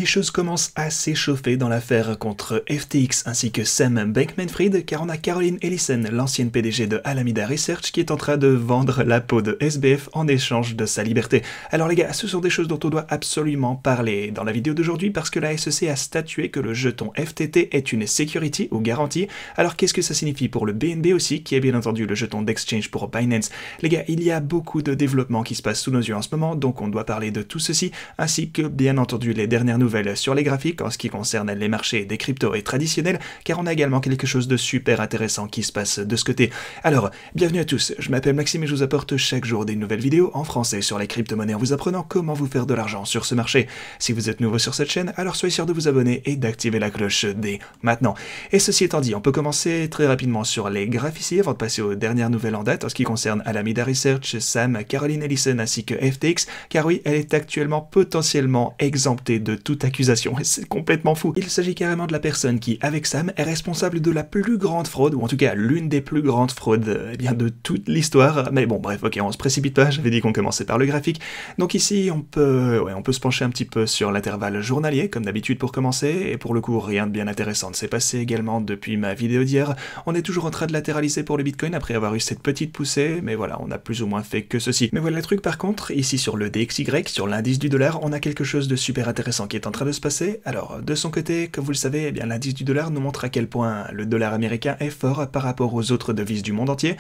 Les choses commencent à s'échauffer dans l'affaire contre FTX ainsi que Sam Bankman-Fried, car on a Caroline Ellison, l'ancienne PDG de Alameda Research, qui est en train de vendre la peau de SBF en échange de sa liberté. Alors les gars, ce sont des choses dont on doit absolument parler dans la vidéo d'aujourd'hui, parce que la SEC a statué que le jeton FTT est une security ou garantie. Alors qu'est-ce que ça signifie pour le BNB aussi, qui est bien entendu le jeton d'exchange pour Binance? Les gars, il y a beaucoup de développements qui se passent sous nos yeux en ce moment, donc on doit parler de tout ceci, ainsi que bien entendu les dernières nouvelles sur les graphiques en ce qui concerne les marchés des cryptos et traditionnels, car on a également quelque chose de super intéressant qui se passe de ce côté. Alors, bienvenue à tous, je m'appelle Maxime et je vous apporte chaque jour des nouvelles vidéos en français sur les crypto-monnaies en vous apprenant comment vous faire de l'argent sur ce marché. Si vous êtes nouveau sur cette chaîne, alors soyez sûr de vous abonner et d'activer la cloche dès maintenant. Et ceci étant dit, on peut commencer très rapidement sur les graphes ici avant de passer aux dernières nouvelles en date en ce qui concerne Alameda Research, Sam, Caroline Ellison ainsi que FTX, car oui, elle est actuellement potentiellement exemptée de toute accusation. Et c'est complètement fou. Il s'agit carrément de la personne qui, avec Sam, est responsable de la plus grande fraude, ou en tout cas l'une des plus grandes fraudes de toute l'histoire. Mais bon, bref, ok, on se précipite pas, j'avais dit qu'on commençait par le graphique. Donc ici, on peut se pencher un petit peu sur l'intervalle journalier, comme d'habitude pour commencer, et pour le coup, rien de bien intéressant ne s'est passé également depuis ma vidéo d'hier. On est toujours en train de latéraliser pour le Bitcoin après avoir eu cette petite poussée, mais voilà, on a plus ou moins fait que ceci. Mais voilà le truc par contre, ici sur le DXY, sur l'indice du dollar, on a quelque chose de super intéressant qui est en train de se passer. Alors, de son côté, comme vous le savez, eh bien l'indice du dollar nous montre à quel point le dollar américain est fort par rapport aux autres devises du monde entier.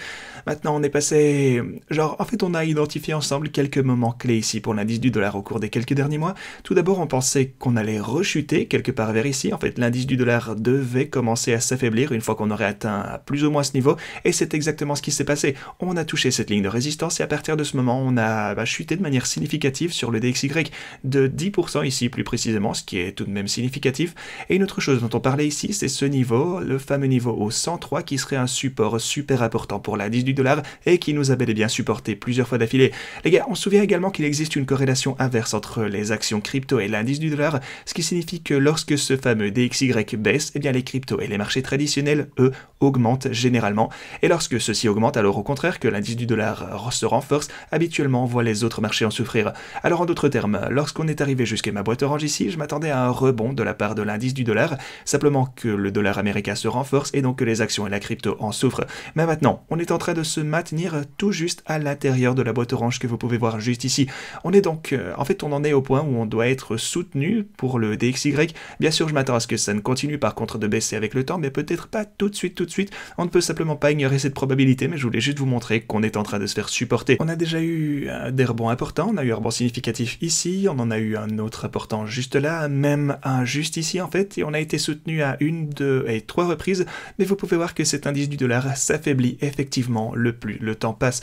Maintenant, on est passé... en fait, on a identifié ensemble quelques moments clés ici pour l'indice du dollar au cours des quelques derniers mois. Tout d'abord, on pensait qu'on allait rechuter quelque part vers ici. En fait, l'indice du dollar devait commencer à s'affaiblir une fois qu'on aurait atteint plus ou moins ce niveau, et c'est exactement ce qui s'est passé. On a touché cette ligne de résistance, et à partir de ce moment, on a chuté de manière significative sur le DXY, de 10% ici plus précisément, ce qui est tout de même significatif. Et une autre chose dont on parlait ici, c'est ce niveau, le fameux niveau au 103, qui serait un support super important pour l'indice du dollar, et qui nous a bel et bien supporté plusieurs fois d'affilée. Les gars, on se souvient également qu'il existe une corrélation inverse entre les actions crypto et l'indice du dollar, ce qui signifie que lorsque ce fameux DXY baisse, eh bien les cryptos et les marchés traditionnels, eux, augmentent généralement. Et lorsque ceci augmente, alors au contraire que l'indice du dollar se renforce, habituellement on voit les autres marchés en souffrir. Alors en d'autres termes, lorsqu'on est arrivé jusqu'à ma boîte orange ici, je m'attendais à un rebond de la part de l'indice du dollar, simplement que le dollar américain se renforce et donc que les actions et la crypto en souffrent. Mais maintenant, on est en train de se maintenir tout juste à l'intérieur de la boîte orange que vous pouvez voir juste ici. On est donc, en fait, on en est au point où on doit être soutenu pour le DXY. Bien sûr, je m'attends à ce que ça ne continue par contre de baisser avec le temps, mais peut-être pas tout de suite. On ne peut simplement pas ignorer cette probabilité, mais je voulais juste vous montrer qu'on est en train de se faire supporter. On a déjà eu des rebonds importants, on a eu un rebond significatif ici, on en a eu un autre important juste là, même un juste ici en fait, et on a été soutenu à 1, 2 et 3 reprises, mais vous pouvez voir que cet indice du dollar s'affaiblit effectivement plus le temps passe.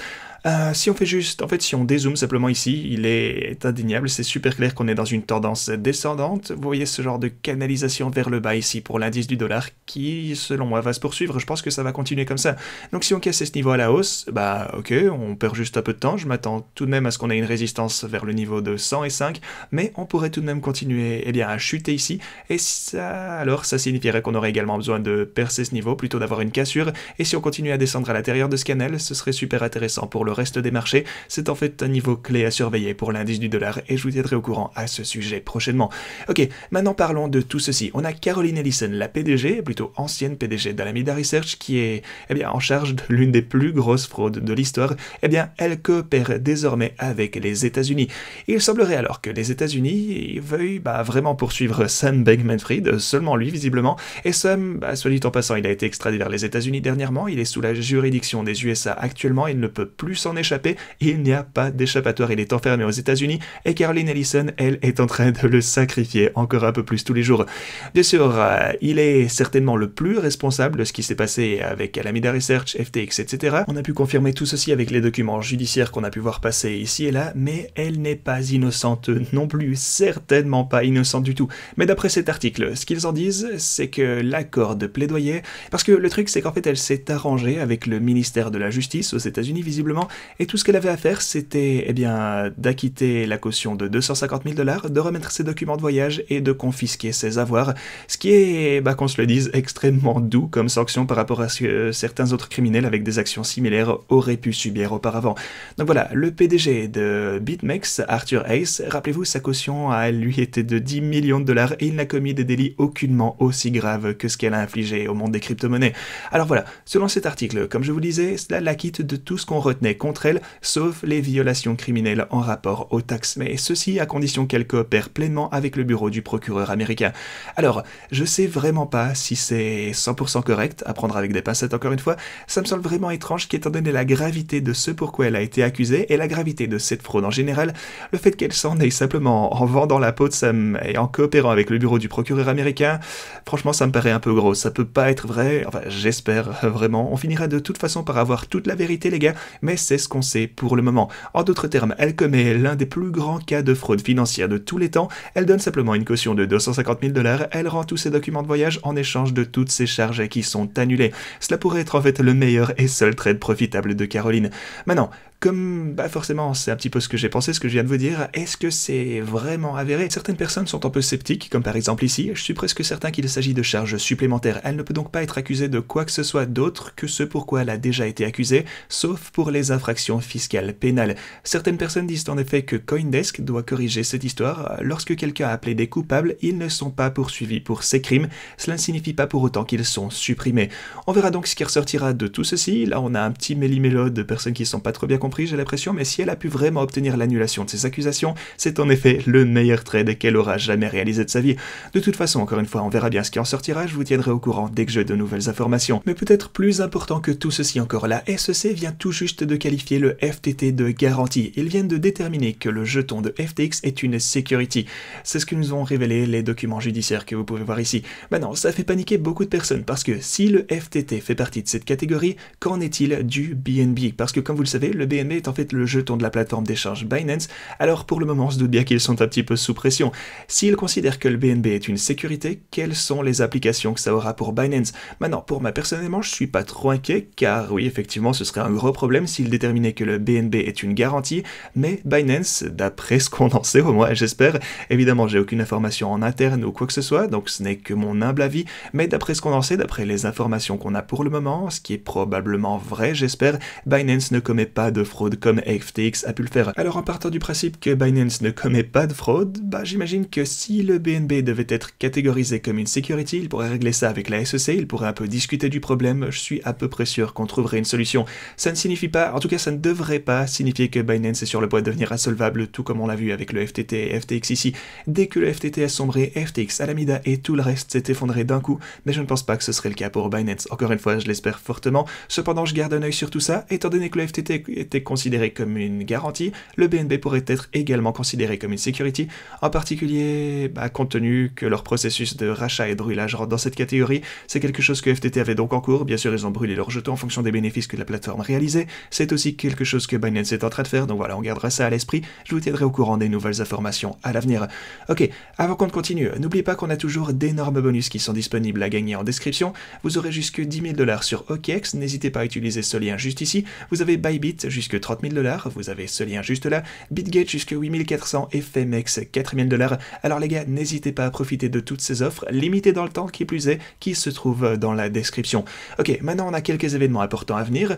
Si on fait juste, en fait, si on dézoome simplement ici, il est indéniable, c'est super clair qu'on est dans une tendance descendante. Vous voyez ce genre de canalisation vers le bas ici pour l'indice du dollar qui, selon moi, va se poursuivre. Je pense que ça va continuer comme ça. Donc si on casse ce niveau à la hausse, bah ok, on perd juste un peu de temps. Je m'attends tout de même à ce qu'on ait une résistance vers le niveau de 105, mais on pourrait tout de même continuer à chuter ici. Et ça, alors, ça signifierait qu'on aurait également besoin de percer ce niveau, plutôt d'avoir une cassure. Et si on continue à descendre à l'intérieur de ce canal, ce serait super intéressant pour le reste des marchés. C'est en fait un niveau clé à surveiller pour l'indice du dollar et je vous tiendrai au courant à ce sujet prochainement. Ok, maintenant parlons de tout ceci. On a Caroline Ellison, la PDG, plutôt ancienne PDG d'Alameda Research, qui est en charge de l'une des plus grosses fraudes de l'histoire. Elle coopère désormais avec les États-Unis. Il semblerait alors que les États-Unis veuillent vraiment poursuivre Sam Bankman-Fried, seulement lui visiblement. Et Sam, soit dit en passant, il a été extradé vers les États-Unis dernièrement. Il est sous la juridiction des USA actuellement. Il ne peut plus s'en échapper, il n'y a pas d'échappatoire, il est enfermé aux États-Unis et Caroline Ellison, elle, est en train de le sacrifier encore un peu plus tous les jours. Bien sûr, il est certainement le plus responsable de ce qui s'est passé avec Alameda Research, FTX, etc. On a pu confirmer tout ceci avec les documents judiciaires qu'on a pu voir passer ici et là, mais elle n'est pas innocente non plus, certainement pas innocente du tout. Mais d'après cet article, ce qu'ils en disent, c'est que l'accord de plaidoyer, parce que le truc c'est qu'en fait elle s'est arrangée avec le ministère de la Justice aux États-Unis visiblement, l'argent, et tout ce qu'elle avait à faire, c'était eh bien d'acquitter la caution de 250 000 $, de remettre ses documents de voyage et de confisquer ses avoirs, ce qui est, qu'on se le dise, extrêmement doux comme sanction par rapport à ce que certains autres criminels avec des actions similaires auraient pu subir auparavant. Donc voilà, le PDG de BitMEX, Arthur Hayes, rappelez-vous, sa caution a lui été de 10 millions de $ et il n'a commis des délits aucunement aussi graves que ce qu'elle a infligé au monde des crypto-monnaies. Alors voilà, selon cet article, comme je vous disais, cela l'acquitte de tout ce qu'on retenait contre elle, sauf les violations criminelles en rapport aux taxes, mais ceci à condition qu'elle coopère pleinement avec le bureau du procureur américain. Alors, je sais vraiment pas si c'est 100% correct, à prendre avec des pincettes encore une fois, ça me semble vraiment étrange qu'étant donné la gravité de ce pourquoi elle a été accusée et la gravité de cette fraude en général, le fait qu'elle s'en aille simplement en vendant la peau de Sam et en coopérant avec le bureau du procureur américain, franchement ça me paraît un peu gros, ça peut pas être vrai, enfin j'espère vraiment, on finira de toute façon par avoir toute la vérité les gars, mais c'est ce qu'on sait pour le moment. En d'autres termes, elle commet l'un des plus grands cas de fraude financière de tous les temps, elle donne simplement une caution de 250 000 $, elle rend tous ses documents de voyage en échange de toutes ses charges qui sont annulées. Cela pourrait être en fait le meilleur et seul trade profitable de Caroline. Maintenant, comme forcément c'est un petit peu ce que j'ai pensé, ce que je viens de vous dire, est-ce que c'est vraiment avéré? Certaines personnes sont un peu sceptiques, comme par exemple ici, je suis presque certain qu'il s'agit de charges supplémentaires. Elle ne peut donc pas être accusée de quoi que ce soit d'autre que ce pourquoi elle a déjà été accusée, sauf pour les infractions fiscales pénales. Certaines personnes disent en effet que Coindesk doit corriger cette histoire. Lorsque quelqu'un a plaidé coupable, ils ne sont pas poursuivis pour ces crimes, cela ne signifie pas pour autant qu'ils sont supprimés. On verra donc ce qui ressortira de tout ceci. Là on a un petit méli-mélo de personnes qui sont pas trop bien compris, j'ai l'impression, mais si elle a pu vraiment obtenir l'annulation de ses accusations, c'est en effet le meilleur trade qu'elle aura jamais réalisé de sa vie. De toute façon, encore une fois, on verra bien ce qui en sortira, je vous tiendrai au courant dès que j'ai de nouvelles informations. Mais peut-être plus important que tout ceci encore, la SEC vient tout juste de qualifier le FTT de garantie. Ils viennent de déterminer que le jeton de FTX est une security. C'est ce que nous ont révélé les documents judiciaires que vous pouvez voir ici. Maintenant, ça fait paniquer beaucoup de personnes, parce que si le FTT fait partie de cette catégorie, qu'en est-il du BNB? Parce que comme vous le savez, le BNB est en fait le jeton de la plateforme d'échange Binance, alors pour le moment on se doute bien qu'ils sont un petit peu sous pression. S'ils considèrent que le BNB est une sécurité, quelles sont les applications que ça aura pour Binance? Maintenant, pour moi personnellement, je suis pas trop inquiet, car oui, effectivement, ce serait un gros problème s'ils déterminaient que le BNB est une garantie, mais Binance, d'après ce qu'on en sait au moins, j'espère, évidemment j'ai aucune information en interne ou quoi que ce soit, donc ce n'est que mon humble avis, mais d'après ce qu'on en sait, d'après les informations qu'on a pour le moment, ce qui est probablement vrai, j'espère, Binance ne commet pas de fraude comme FTX a pu le faire. Alors en partant du principe que Binance ne commet pas de fraude, j'imagine que si le BNB devait être catégorisé comme une security, il pourrait régler ça avec la SEC, il pourrait un peu discuter du problème, je suis à peu près sûr qu'on trouverait une solution. Ça ne signifie pas, en tout cas ça ne devrait pas signifier que Binance est sur le point de devenir insolvable, tout comme on l'a vu avec le FTT et FTX ici. Dès que le FTT a sombré, FTX, Alameda et tout le reste s'est effondré d'un coup, mais je ne pense pas que ce serait le cas pour Binance. Encore une fois, je l'espère fortement, cependant je garde un œil sur tout ça, étant donné que le FTT était considéré comme une garantie, le BNB pourrait être également considéré comme une security, en particulier compte tenu que leur processus de rachat et de brûlage rentre dans cette catégorie, c'est quelque chose que FTT avait donc en cours, bien sûr ils ont brûlé leurs jetons en fonction des bénéfices que la plateforme réalisait, c'est aussi quelque chose que Binance est en train de faire, donc voilà, on gardera ça à l'esprit, je vous tiendrai au courant des nouvelles informations à l'avenir. Ok, avant qu'on continue, n'oubliez pas qu'on a toujours d'énormes bonus qui sont disponibles à gagner en description, vous aurez jusque 10 000 $ sur OKX, n'hésitez pas à utiliser ce lien juste ici, vous avez Bybit jusque 30 000 $, vous avez ce lien juste là, BitGate jusque 8 400 et Femex 4 000 $. Alors les gars, n'hésitez pas à profiter de toutes ces offres, limitées dans le temps qui plus est, qui se trouvent dans la description. Ok, maintenant on a quelques événements importants à venir.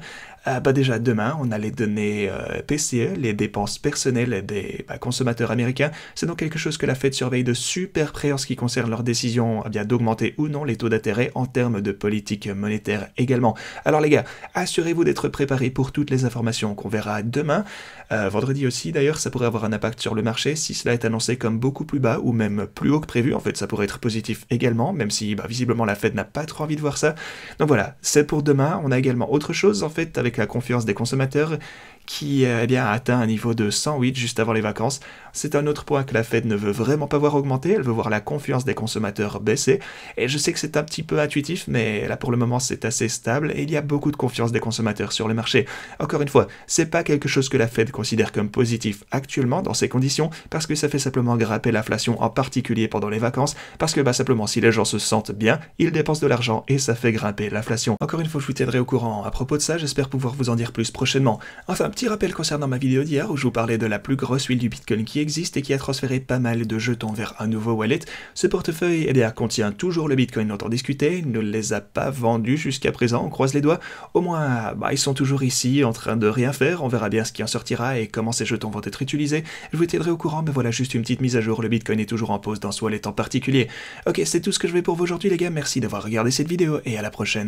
Déjà demain, on a les données PCE, les dépenses personnelles des consommateurs américains. C'est donc quelque chose que la Fed surveille de super près en ce qui concerne leur décision d'augmenter ou non les taux d'intérêt en termes de politique monétaire également. Alors les gars, assurez-vous d'être préparés pour toutes les informations qu'on verra demain. Vendredi aussi d'ailleurs, ça pourrait avoir un impact sur le marché si cela est annoncé comme beaucoup plus bas ou même plus haut que prévu. En fait, ça pourrait être positif également, même si visiblement la Fed n'a pas trop envie de voir ça. Donc voilà, c'est pour demain. On a également autre chose en fait avec la confiance des consommateurs qui a atteint un niveau de 108 juste avant les vacances. C'est un autre point que la Fed ne veut vraiment pas voir augmenter, elle veut voir la confiance des consommateurs baisser, et je sais que c'est un petit peu intuitif, mais là pour le moment c'est assez stable, et il y a beaucoup de confiance des consommateurs sur le marché. Encore une fois, c'est pas quelque chose que la Fed considère comme positif actuellement dans ces conditions, parce que ça fait simplement grimper l'inflation, en particulier pendant les vacances, parce que simplement si les gens se sentent bien, ils dépensent de l'argent, et ça fait grimper l'inflation. Encore une fois, je vous tiendrai au courant à propos de ça, j'espère pouvoir vous en dire plus prochainement. Enfin, petit rappel concernant ma vidéo d'hier où je vous parlais de la plus grosse huile du Bitcoin qui existe et qui a transféré pas mal de jetons vers un nouveau wallet. Ce portefeuille EDA contient toujours le Bitcoin dont on discutait, il ne les a pas vendus jusqu'à présent, on croise les doigts. Au moins, ils sont toujours ici en train de rien faire, on verra bien ce qui en sortira et comment ces jetons vont être utilisés. Je vous tiendrai au courant, mais voilà juste une petite mise à jour, le Bitcoin est toujours en pause dans ce wallet en particulier. Ok, c'est tout ce que je vais pour vous aujourd'hui les gars, merci d'avoir regardé cette vidéo et à la prochaine.